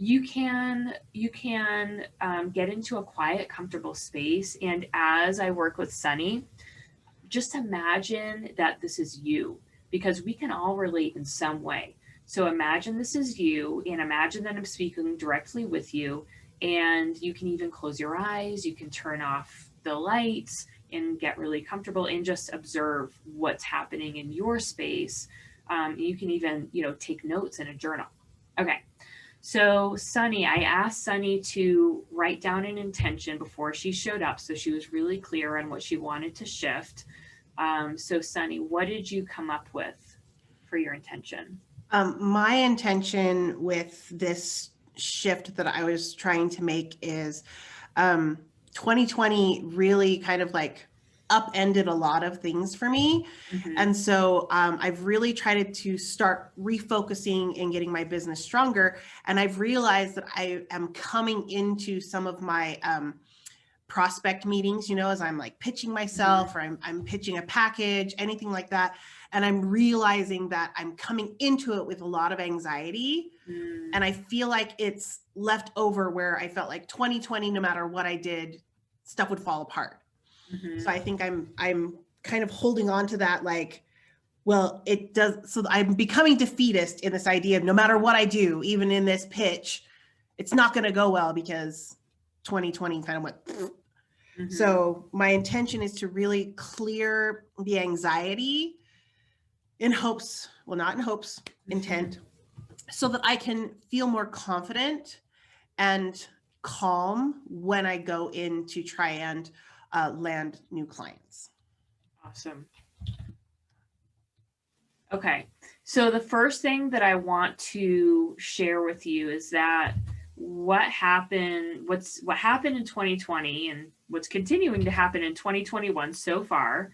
you can get into a quiet, comfortable space. And as I work with Sunny, just imagine that this is you, because we can all relate in some way. So imagine this is you, and imagine that I'm speaking directly with you. And you can even close your eyes, you can turn off the lights and get really comfortable and just observe what's happening in your space. You can even, take notes in a journal. Okay. So Sunny, I asked Sunny to write down an intention before she showed up, so she was really clear on what she wanted to shift. So Sunny, what did you come up with for your intention? My intention with this shift that I was trying to make is 2020 really kind of like upended a lot of things for me. Mm-hmm. And so I've really tried to start refocusing and getting my business stronger. And I've realized that I am coming into some of my prospect meetings, as I'm like pitching myself, or I'm pitching a package, anything like that. And I'm realizing that I'm coming into it with a lot of anxiety. Mm-hmm. And I feel like it's left over where I felt like 2020, no matter what I did, stuff would fall apart. Mm-hmm. So I think I'm kind of holding on to that, like, well, it does. So I'm becoming defeatist in this idea of no matter what I do, even in this pitch, it's not going to go well because 2020 kind of went. Mm-hmm. So my intention is to really clear the anxiety in hopes, well, not in hopes, intent, so that I can feel more confident and calm when I go in to try and land new clients. Awesome. Okay. So the first thing that I want to share with you is that what happened in 2020 and what's continuing to happen in 2021 so far,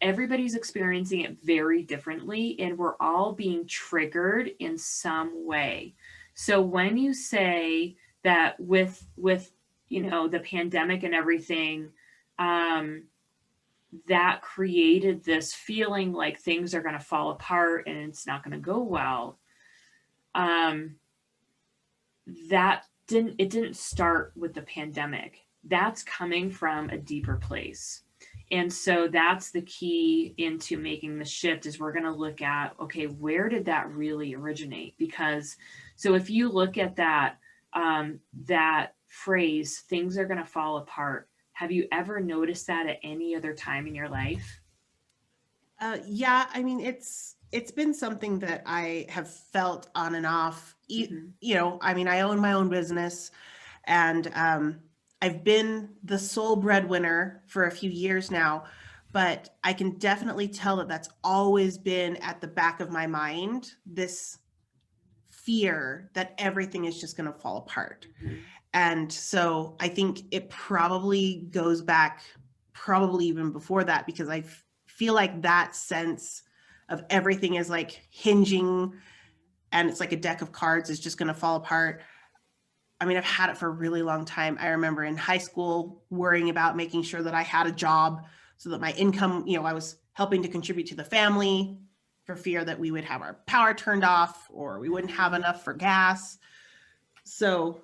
everybody's experiencing it very differently, and we're all being triggered in some way. So when you say that with the pandemic and everything, that created this feeling like things are going to fall apart and it's not going to go well, it didn't start with the pandemic. That's coming from a deeper place. And so that's the key into making the shift, is we're going to look at, okay, where did that really originate? Because so if you look at that phrase, things are going to fall apart, have you ever noticed that at any other time in your life? Yeah, I mean, it's been something that I have felt on and off. Mm-hmm. I mean, I own my own business, and I've been the sole breadwinner for a few years now, but I can definitely tell that that's always been at the back of my mind, this fear that everything is just going to fall apart. Mm-hmm. And so I think it probably goes back, probably even before that, because I feel like that sense of everything is like hinging, and it's like a deck of cards is just going to fall apart. I mean, I've had it for a really long time. I remember in high school worrying about making sure that I had a job so that my income, I was helping to contribute to the family, for fear that we would have our power turned off or we wouldn't have enough for gas. So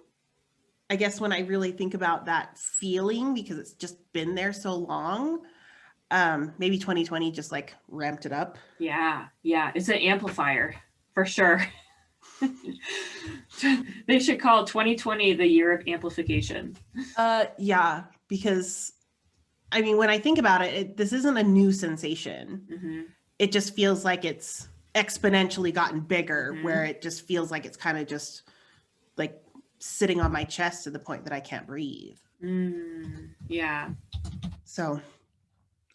I guess when I really think about that feeling, because it's just been there so long, maybe 2020 just like ramped it up. Yeah, it's an amplifier for sure. They should call 2020 the year of amplification. Yeah, because I mean, when I think about it, this isn't a new sensation. Mm-hmm. It just feels like it's exponentially gotten bigger, Mm-hmm. where it just feels like it's kind of just like sitting on my chest to the point that I can't breathe. Yeah. So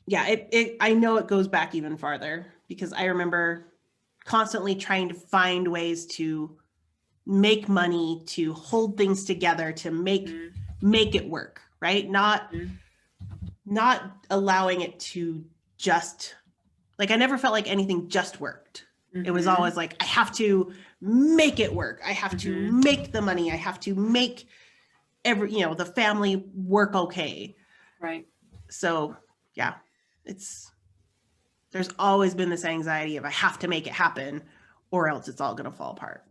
yeah, I know it goes back even farther, because I remember constantly trying to find ways to make money, to hold things together, to make it work, right? Not allowing it to just, like, I never felt like anything just worked. It was always like, I have to make it work. I have to make the money. I have to make the family work okay. Right. So yeah, there's always been this anxiety of I have to make it happen or else it's all going to fall apart.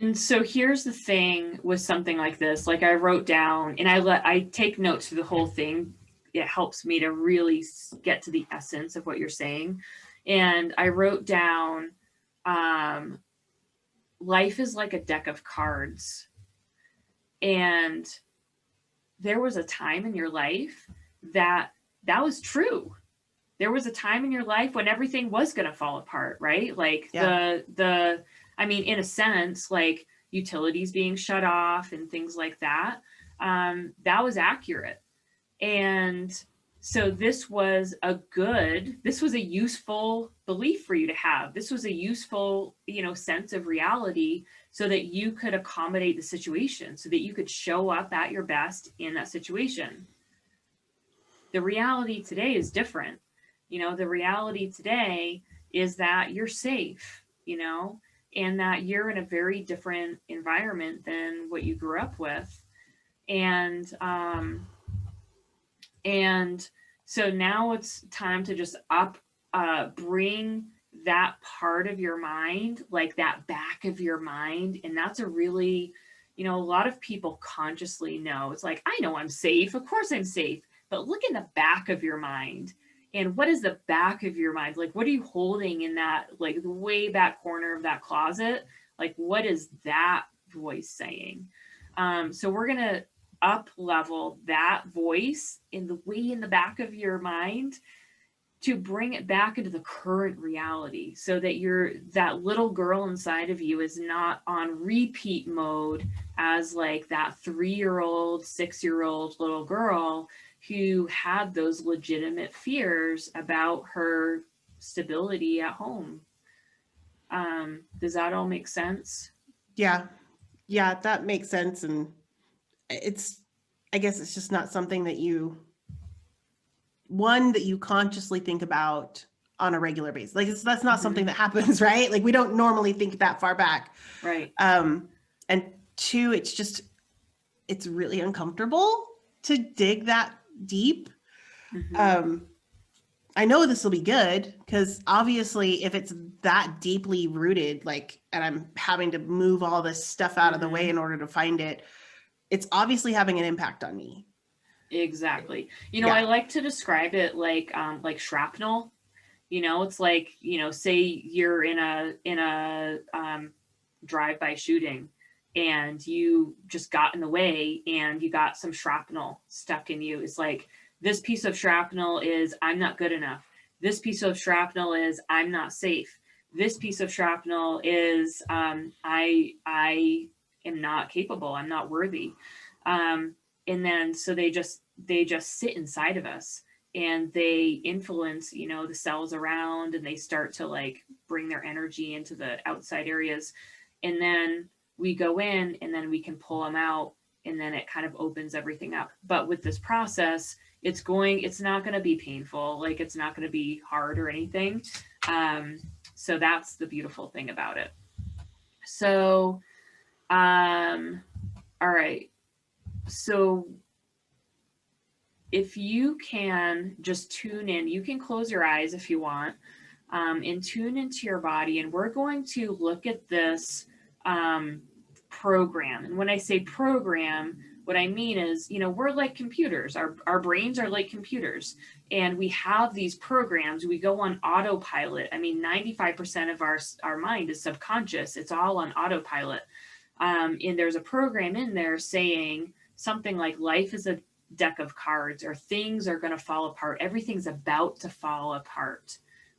And so here's the thing with something like this. Like I wrote down, and I take notes through the whole thing. It helps me to really get to the essence of what you're saying. And I wrote down, um, life is like a deck of cards. And there was a time in your life that that was true. There was a time in your life when everything was going to fall apart, right? Like Yeah. I mean, in a sense, like utilities being shut off and things like that. That was accurate. And so this was a useful belief for you to have. This was a useful, sense of reality so that you could accommodate the situation, so that you could show up at your best in that situation. The reality today is different. The reality today is that you're safe, and that you're in a very different environment than what you grew up with. And so now it's time to just bring that part of your mind, like that back of your mind. And that's a really, a lot of people consciously know it's like, I know I'm safe. Of course I'm safe. But look in the back of your mind. And what is the back of your mind? Like, what are you holding in that, like the way back corner of that closet? Like, what is that voice saying? So we're going to up level that voice in the way in the back of your mind to bring it back into the current reality, so that that little girl inside of you is not on repeat mode as like that 3-year-old 6-year-old little girl who had those legitimate fears about her stability at home. Does that all make sense? Yeah. Yeah, that makes sense. And I guess it's just not something that you consciously think about on a regular basis. Like that's not something that happens, right? Like we don't normally think that far back. Right. And two, it's really uncomfortable to dig that deep. I know this will be good because obviously if it's that deeply rooted, like, and I'm having to move all this stuff out of the way in order to find it, it's obviously having an impact on me. Exactly. Yeah. I like to describe it like shrapnel. It's like, say you're in a drive-by shooting, and you just got in the way and you got some shrapnel stuck in you. It's like, this piece of shrapnel is, I'm not good enough. This piece of shrapnel is, I'm not safe. This piece of shrapnel is, I am not capable. I'm not worthy. And then so they just sit inside of us, and they influence, the cells around, and they start to like bring their energy into the outside areas. And then we go in, and then we can pull them out, and then it kind of opens everything up. But with this process, it's not going to be painful. Like, it's not going to be hard or anything. So that's the beautiful thing about it. So, all right. So if you can just tune in, you can close your eyes if you want, and tune into your body. And we're going to look at this program. And when I say program, what I mean is, we're like computers. Our brains are like computers. And we have these programs. We go on autopilot. I mean, 95% of our mind is subconscious. It's all on autopilot. And there's a program in there saying something like, life is a deck of cards, or things are going to fall apart. Everything's about to fall apart.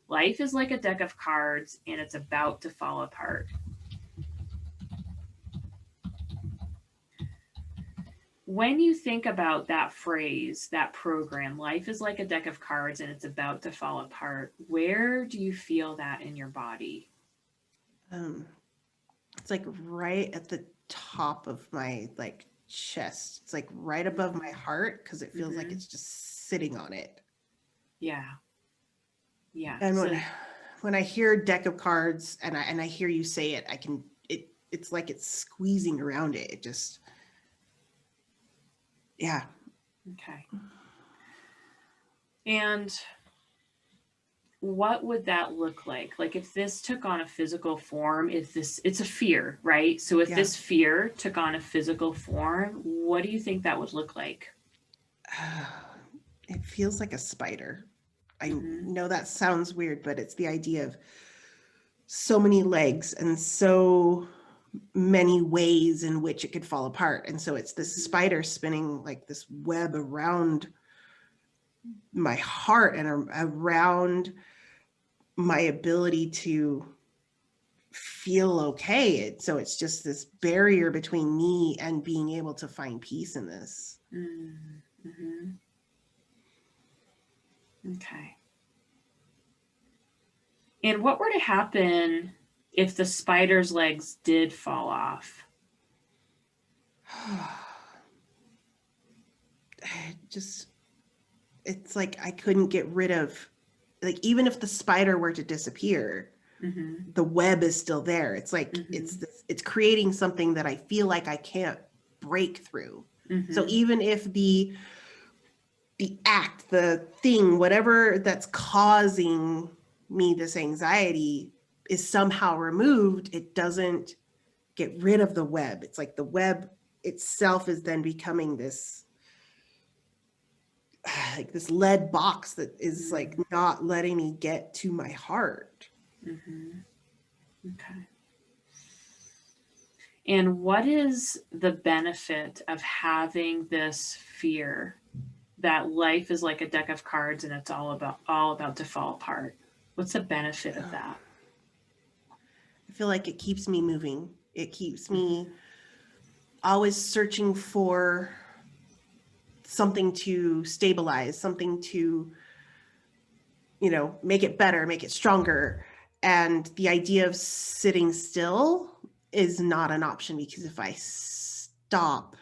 Life is like a deck of cards, and it's about to fall apart. When you think about that phrase, that program, life is like a deck of cards and it's about to fall apart, where do you feel that in your body? It's like right at the top of my like chest. It's like right above my heart because it feels like it's just sitting on it. Yeah. Yeah. And So when I hear deck of cards and I hear you say it, it's like it's squeezing around it. It just, yeah. okay. And what would that look like? Like if this took on a physical form, if this, it's a fear, right? So if Yeah. this fear took on a physical form, what do you think that would look like? It feels like a spider. I Mm-hmm. know that sounds weird, but it's the idea of so many legs and so many ways in which it could fall apart. And so it's this Mm-hmm. spider spinning like this web around my heart and around my ability to feel okay. So it's just this barrier between me and being able to find peace in this. Mm-hmm. Okay. And what were to happen if the spider's legs did fall off? Just, it's like I couldn't get rid of, like, even if the spider were to disappear, Mm-hmm. the web is still there. It's like Mm-hmm. it's creating something that I feel like I can't break through. So Mm-hmm. even if the act, the thing, whatever that's causing me this anxiety is somehow removed, it doesn't get rid of the web. It's like the web itself is then becoming this like this lead box that is like not letting me get to my heart. Mm-hmm. Okay. And what is the benefit of having this fear that life is like a deck of cards and it's all about to fall apart? What's the benefit of that? I feel like it keeps me moving. It keeps Mm-hmm. me always searching for something to stabilize, something to, make it better, make it stronger. And the idea of sitting still is not an option because if I stop,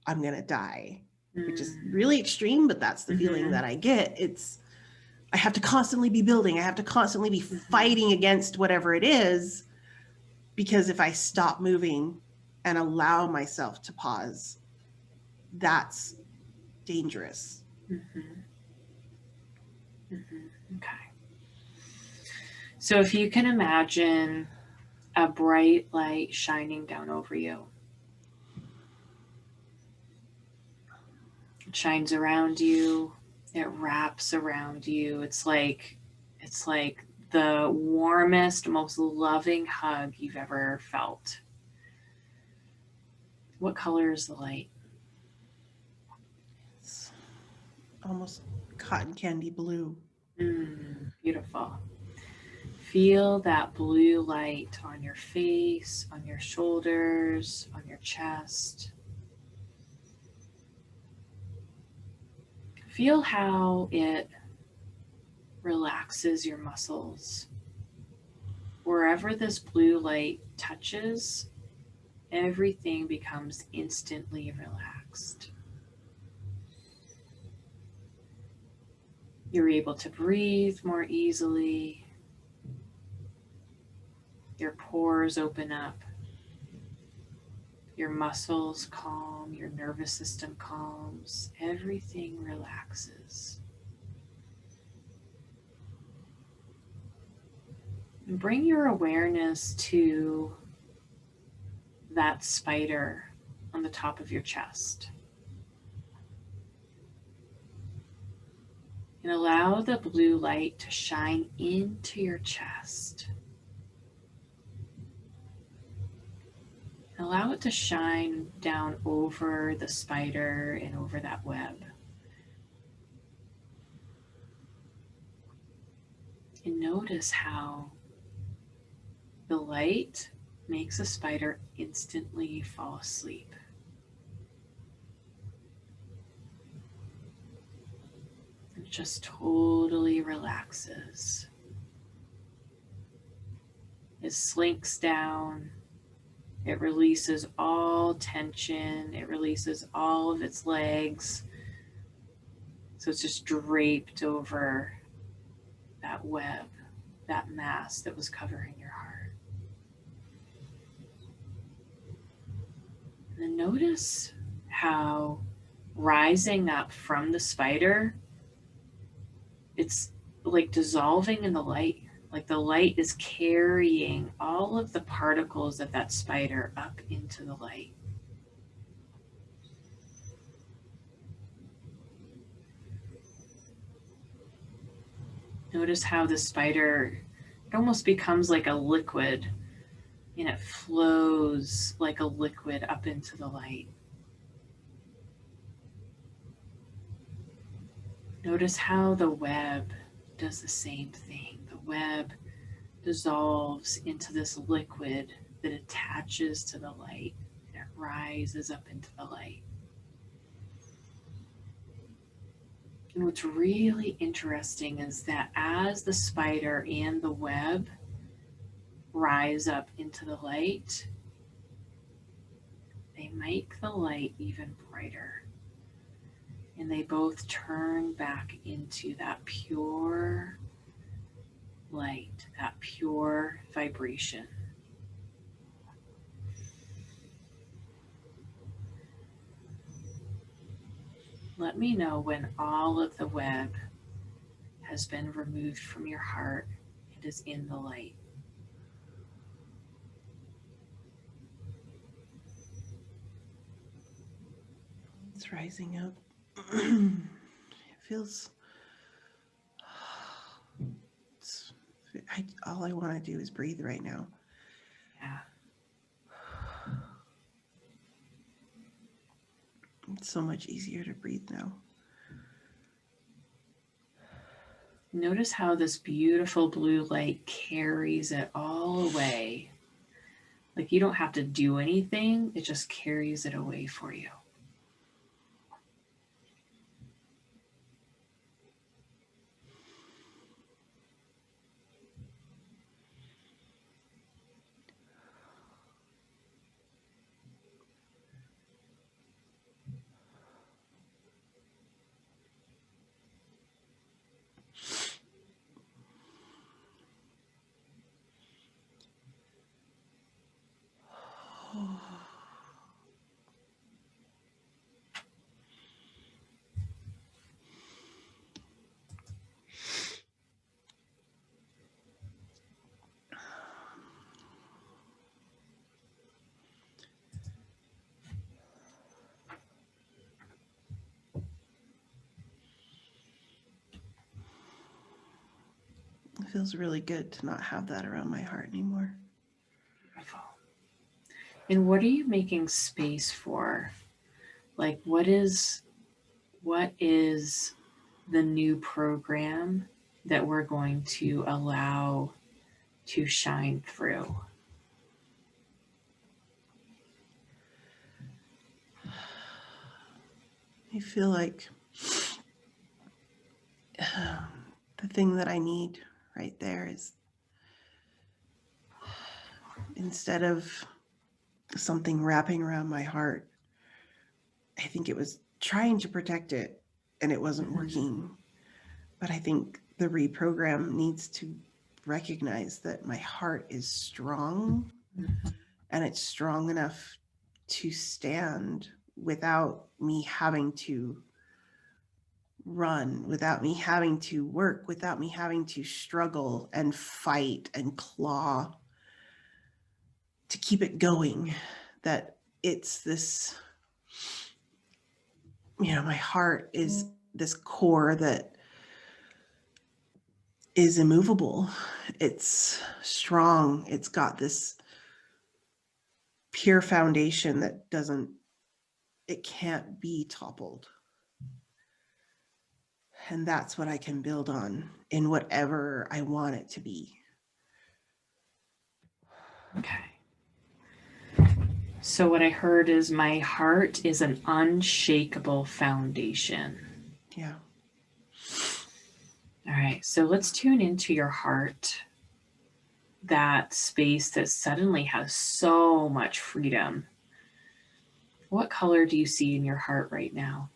I'm going to die, which is really extreme, but that's the feeling Mm-hmm. that I get. I have to constantly be building. I have to constantly be Mm-hmm. fighting against whatever it is, because if I stop moving and allow myself to pause, that's dangerous. Mm-hmm. Mm-hmm. Okay. So if you can imagine a bright light shining down over you, it shines around you, it wraps around you. It's like the warmest, most loving hug you've ever felt. What color is the light? It's almost cotton candy blue. Beautiful. Feel that blue light on your face, on your shoulders, on your chest. Feel how it relaxes your muscles. Wherever this blue light touches, everything becomes instantly relaxed. You're able to breathe more easily. Your pores open up. Your muscles calm. Your nervous system calms. Everything relaxes. And bring your awareness to that spider on the top of your chest. And allow the blue light to shine into your chest. Allow it to shine down over the spider and over that web. And notice how the light makes a spider instantly fall asleep. It just totally relaxes. It slinks down. It releases all tension. It releases all of its legs. So it's just draped over that web, that mass that was covering your heart. And then notice how rising up from the spider, it's like dissolving in the light. Like the light is carrying all of the particles of that spider up into the light. Notice how the spider, it almost becomes like a liquid, and it flows like a liquid up into the light. Notice how the web does the same thing. The web dissolves into this liquid that attaches to the light, and it rises up into the light. And what's really interesting is that as the spider and the web rise up into the light, they make the light even brighter. And they both turn back into that pure light, that pure vibration. Let me know when all of the web has been removed from your heart and is in the light. It's rising up. It feels. All I want to do is breathe right now. Yeah. It's so much easier to breathe now. Notice how this beautiful blue light carries it all away. Like you don't have to do anything, it just carries it away for you. It feels really good to not have that around my heart anymore. Beautiful. And what are you making space for? Like what is the new program that we're going to allow to shine through? I feel like the thing that I need right there is, instead of something wrapping around my heart, I think it was trying to protect it and it wasn't working. But I think the reprogram needs to recognize that my heart is strong and it's strong enough to stand without me having to run, without me having to work, without me having to struggle and fight and claw to keep it going. That it's this, my heart is this core that is immovable. It's strong. It's got this pure foundation that it can't be toppled. And that's what I can build on in whatever I want it to be. Okay. So what I heard is my heart is an unshakable foundation. Yeah. All right. So let's tune into your heart, that space that suddenly has so much freedom. What color do you see in your heart right now?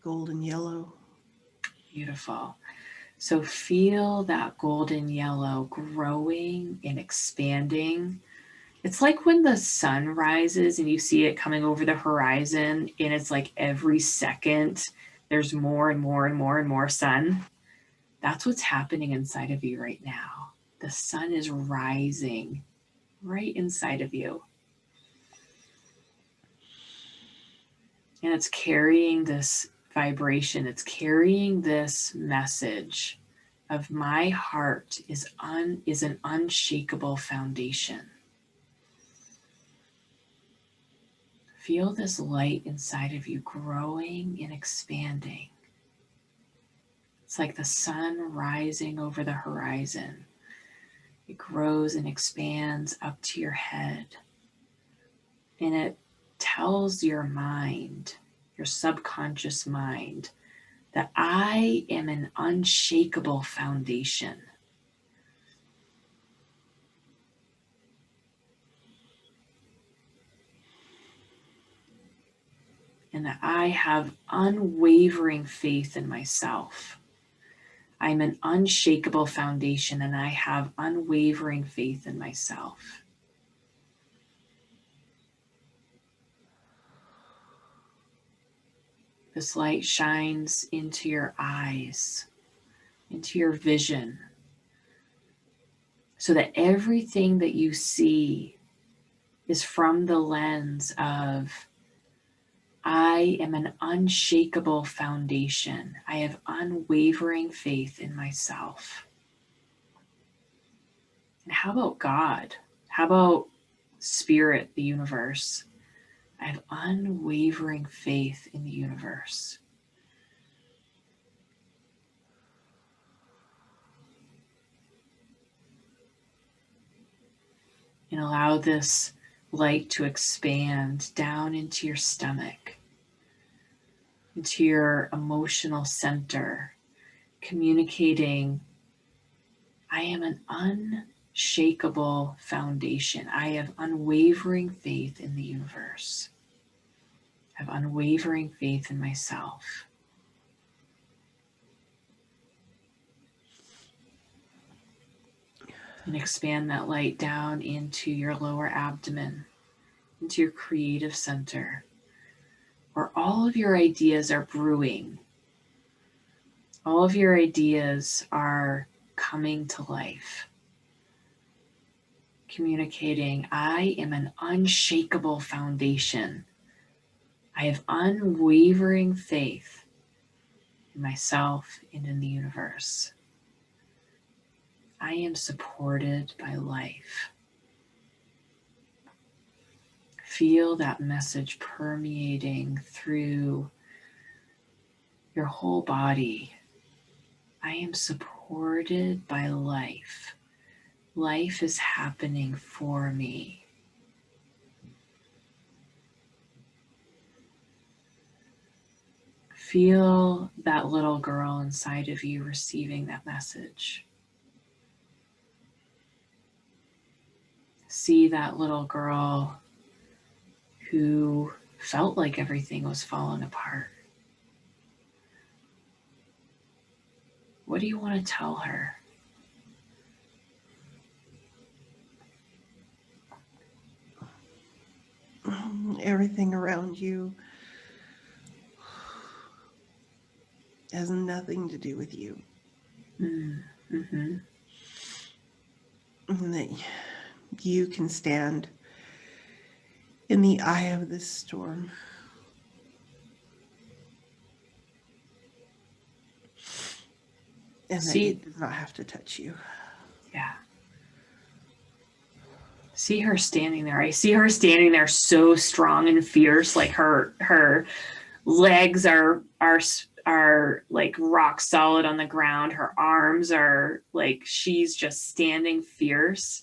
Golden yellow. Beautiful. So feel that golden yellow growing and expanding. It's like when the sun rises and you see it coming over the horizon, and it's like every second there's more and more and more and more sun. That's what's happening inside of you right now. The sun is rising right inside of you. And it's carrying this vibration, it's carrying this message of my heart is an unshakable foundation. Feel this light inside of you growing and expanding. It's like the sun rising over the horizon. It grows and expands up to your head. And it tells your mind, your subconscious mind, that I am an unshakable foundation. And that I have unwavering faith in myself. I'm an unshakable foundation and I have unwavering faith in myself. This light shines into your eyes, into your vision, so that everything that you see is from the lens of, I am an unshakable foundation. I have unwavering faith in myself. And how about God? How about Spirit, the universe? I have unwavering faith in the universe. And allow this light to expand down into your stomach, into your emotional center, communicating, I am an unshakable foundation. I have unwavering faith in the universe. I have unwavering faith in myself. And expand that light down into your lower abdomen, into your creative center, where all of your ideas are brewing. All of your ideas are coming to life. Communicating, I am an unshakable foundation. I have unwavering faith in myself and in the universe. I am supported by life. Feel that message permeating through your whole body. I am supported by life. Life is happening for me. Feel that little girl inside of you receiving that message. See that little girl who felt like everything was falling apart. What do you want to tell her? Everything around you has nothing to do with you. Mm-hmm. And that you can stand in the eye of this storm. And that it does not have to touch you. Yeah. See her standing there. I see her standing there so strong and fierce, like her legs are like rock solid on the ground. Her arms are like she's just standing fierce,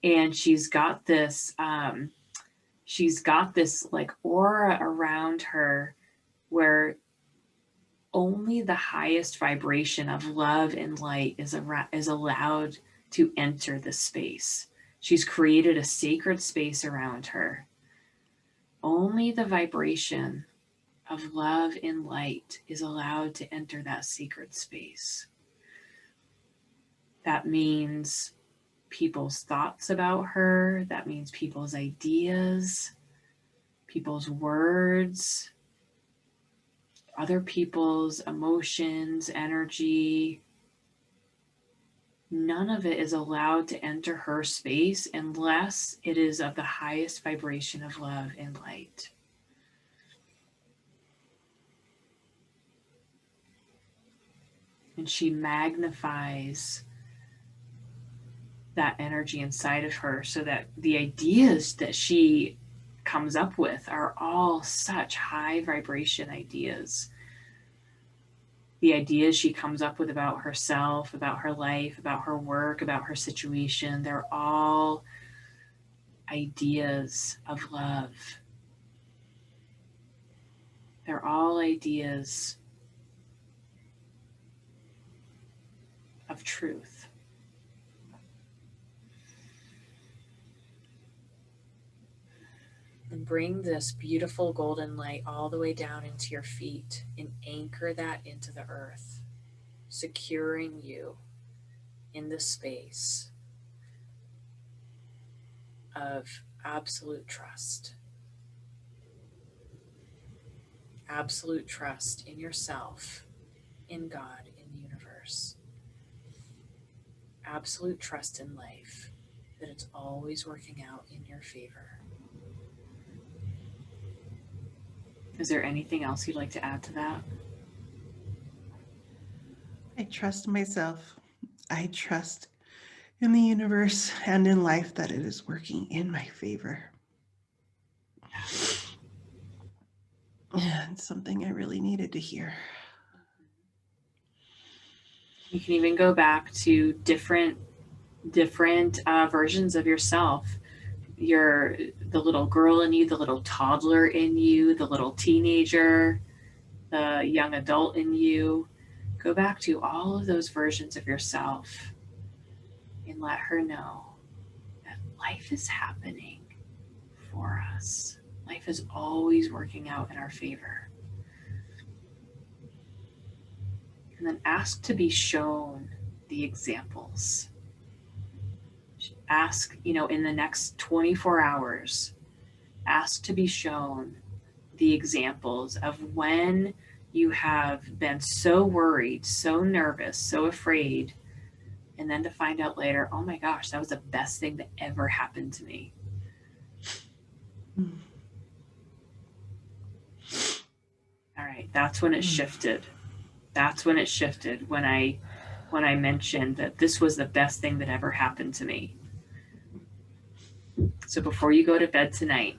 and she's got this like aura around her where only the highest vibration of love and light is allowed to enter the space. She's created a sacred space around her. Only the vibration of love and light is allowed to enter that sacred space. That means people's thoughts about her. That means people's ideas, people's words, other people's emotions, energy. none of it is allowed to enter her space unless it is of the highest vibration of love and light. And she magnifies that energy inside of her so that the ideas that she comes up with are all such high vibration ideas. The ideas she comes up with about herself, about her life, about her work, about her situation, they're all ideas of love. They're all ideas of truth. And bring this beautiful golden light all the way down into your feet and anchor that into the earth, securing you in the space of absolute trust. Absolute trust in yourself, in God, in the universe. Absolute trust in life, that it's always working out in your favor. Is there anything else you'd like to add to that? I trust myself. I trust in the universe and in life that it is working in my favor. And something I really needed to hear. You can even go back to different versions of yourself. The little girl in you, the little toddler in you, the little teenager, the young adult in you. Go back to all of those versions of yourself and let her know that life is happening for us. Life is always working out in our favor. And then ask to be shown the examples. Ask, in the next 24 hours, ask to be shown the examples of when you have been so worried, so nervous, so afraid, and then to find out later, oh my gosh, that was the best thing that ever happened to me. All right, that's when it shifted. That's when it shifted, when I mentioned that this was the best thing that ever happened to me. So before you go to bed tonight,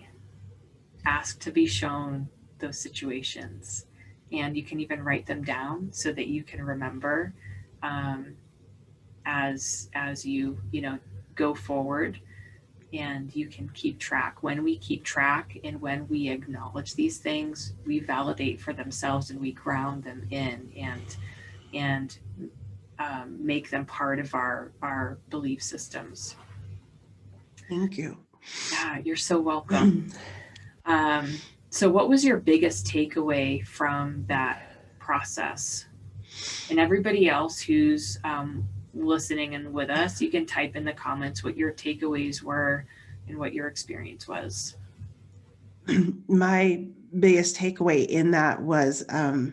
ask to be shown those situations. And you can even write them down so that you can remember as you go forward, and you can keep track. When we keep track and when we acknowledge these things, we validate for themselves and we ground them in and make them part of our belief systems. Thank you. Yeah, you're so welcome. So what was your biggest takeaway from that process? And everybody else who's listening and with us, you can type in the comments what your takeaways were and what your experience was. My biggest takeaway in that was, I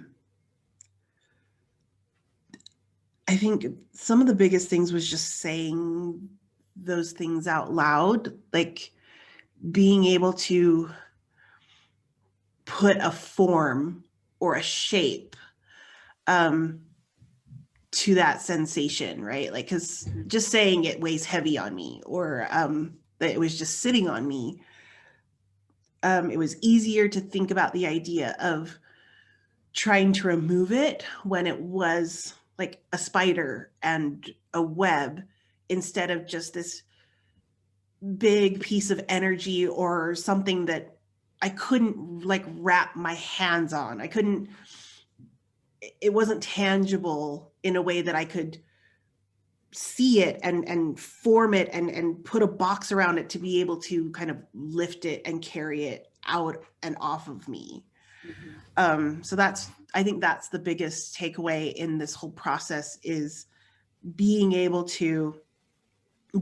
think some of the biggest things was just saying those things out loud, like being able to put a form or a shape to that sensation, right? Like, because just saying it weighs heavy on me, or that it was just sitting on me. It was easier to think about the idea of trying to remove it when it was like a spider and a web, instead of just this big piece of energy or something that I couldn't like wrap my hands on. It wasn't tangible in a way that I could see it and form it and put a box around it to be able to kind of lift it and carry it out and off of me. So I think that's the biggest takeaway in this whole process, is being able to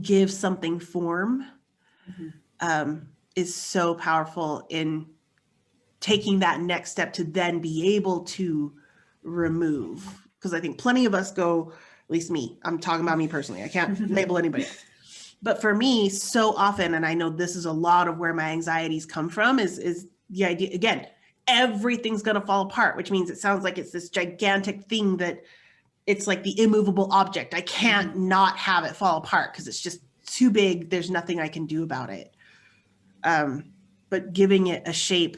give something form is so powerful in taking that next step to then be able to remove. Because I think plenty of us go At least me. I'm talking about me personally. I can't label anybody else. But for me, so often, and I know this is a lot of where my anxieties come from, is the idea, again, everything's going to fall apart, which means it sounds like it's this gigantic thing that it's like the immovable object. I can't not have it fall apart because it's just too big. There's nothing I can do about it. But giving it a shape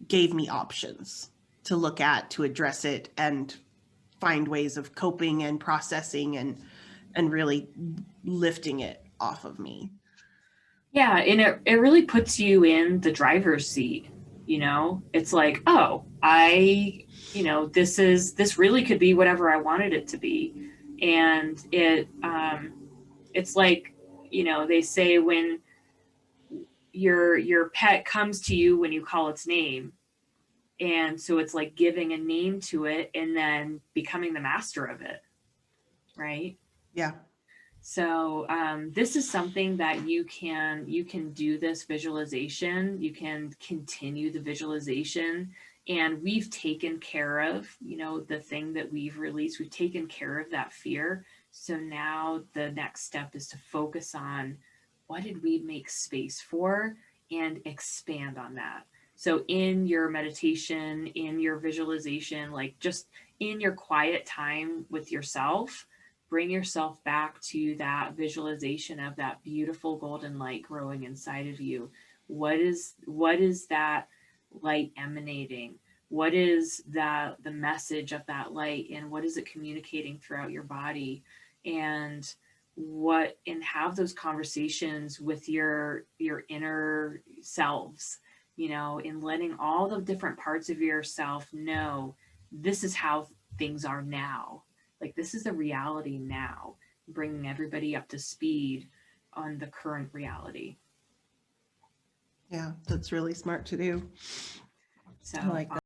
gave me options to look at, to address it, and find ways of coping and processing and really lifting it off of me. Yeah, and it really puts you in the driver's seat, you know? It's like, oh, this really could be whatever I wanted it to be. And it's like, they say when your pet comes to you when you call its name. And so it's like giving a name to it and then becoming the master of it, right? Yeah. So this is something that you can do this visualization. You can continue the visualization, and we've taken care of the thing that we've released. We've taken care of that fear. So now the next step is to focus on what did we make space for and expand on that. So in your meditation, in your visualization, like just in your quiet time with yourself, bring yourself back to that visualization of that beautiful golden light growing inside of you. What is that light emanating? What is the message of that light, and what is it communicating throughout your body? And have those conversations with your inner selves, in letting all the different parts of yourself know this is how things are now. Like, this is the reality now, bringing everybody up to speed on the current reality. Yeah, that's really smart to do. So I like that.